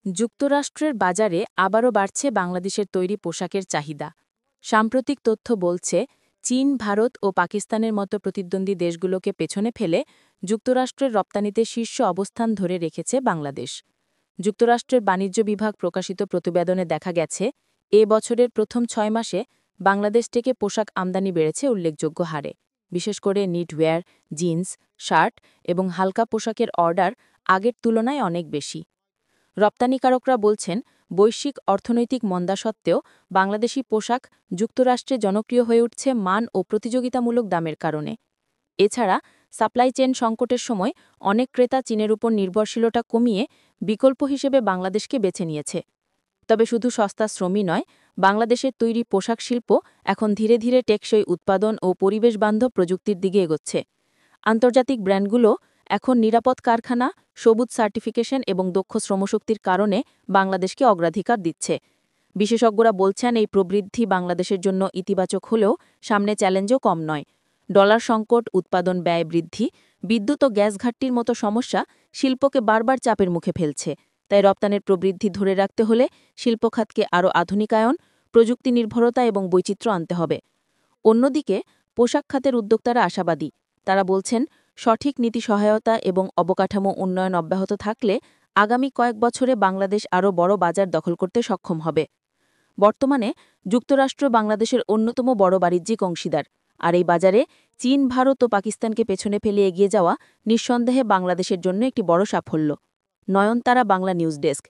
যুক্তরাষ্ট্রের বাজারে আবারও বাড়ছে বাংলাদেশের তৈরি পোশাকের চাহিদা। সাম্প্রতিক তথ্য বলছে, চীন, ভারত ও পাকিস্তানের মতো প্রতিদ্বন্দ্বী দেশগুলোকে পেছনে ফেলে যুক্তরাষ্ট্রের রপ্তানিতে শীর্ষ অবস্থান ধরে রেখেছে বাংলাদেশ। যুক্তরাষ্ট্রের বাণিজ্য বিভাগ প্রকাশিত প্রতিবেদনে দেখা গেছে, এ বছরের প্রথম ৬ মাসে বাংলাদেশ থেকে পোশাক আমদানি বেড়েছে উল্লেখযোগ্য হারে। বিশেষ করে নিটওয়্যার, জিন্স, শার্ট এবং হালকা পোশাকের অর্ডার আগের তুলনায় অনেক বেশি। রপ্তানিকারকরা বলছেন, বৈশ্বিক অর্থনৈতিক মন্দা সত্ত্বেও বাংলাদেশি পোশাক যুক্তরাষ্ট্রে জনপ্রিয় হয়ে উঠছে মান ও প্রতিযোগিতামূলক দামের কারণে। এছাড়া সাপ্লাই চেইন সংকটের সময় অনেক ক্রেতা চীনের উপর নির্ভরশীলতা কমিয়ে বিকল্প হিসেবে বাংলাদেশকে বেছে নিয়েছে। তবে শুধু সস্তা শ্রমই নয়, বাংলাদেশের তৈরি পোশাক শিল্প এখন ধীরে ধীরে টেকসই উৎপাদন ও পরিবেশবান্ধব প্রযুক্তির দিকে এগোচ্ছে। আন্তর্জাতিক ব্র্যান্ডগুলো এখন নিরাপদ কারখানা, সবুজ সার্টিফিকেশন এবং দক্ষ শ্রমশক্তির কারণে বাংলাদেশকে অগ্রাধিকার দিচ্ছে। বিশেষজ্ঞরা বলছেন, এই প্রবৃদ্ধি বাংলাদেশের জন্য ইতিবাচক হলেও সামনে চ্যালেঞ্জও কম নয়। ডলার সংকট, উৎপাদন ব্যয় বৃদ্ধি, বিদ্যুৎ ও গ্যাস ঘাটতির মতো সমস্যা শিল্পকে বারবার চাপের মুখে ফেলছে। তাই রপ্তানির প্রবৃদ্ধি ধরে রাখতে হলে শিল্পখাতকে আরও আধুনিকায়ন, প্রযুক্তি নির্ভরতা এবং বৈচিত্র্য আনতে হবে। অন্যদিকে পোশাক খাতের উদ্যোক্তারা আশাবাদী। তারা বলছেন, সঠিক নীতি সহায়তা এবং অবকাঠামো উন্নয়ন অব্যাহত থাকলে আগামী কয়েক বছরে বাংলাদেশ আরও বড় বাজার দখল করতে সক্ষম হবে। বর্তমানে যুক্তরাষ্ট্র বাংলাদেশের অন্যতম বড় বাণিজ্যিক অংশীদার, আর এই বাজারে চীন, ভারত ও পাকিস্তানকে পেছনে ফেলে এগিয়ে যাওয়া নিঃসন্দেহে বাংলাদেশের জন্য একটি বড় সাফল্য। নয়নতারা, বাংলা নিউজ ডেস্ক।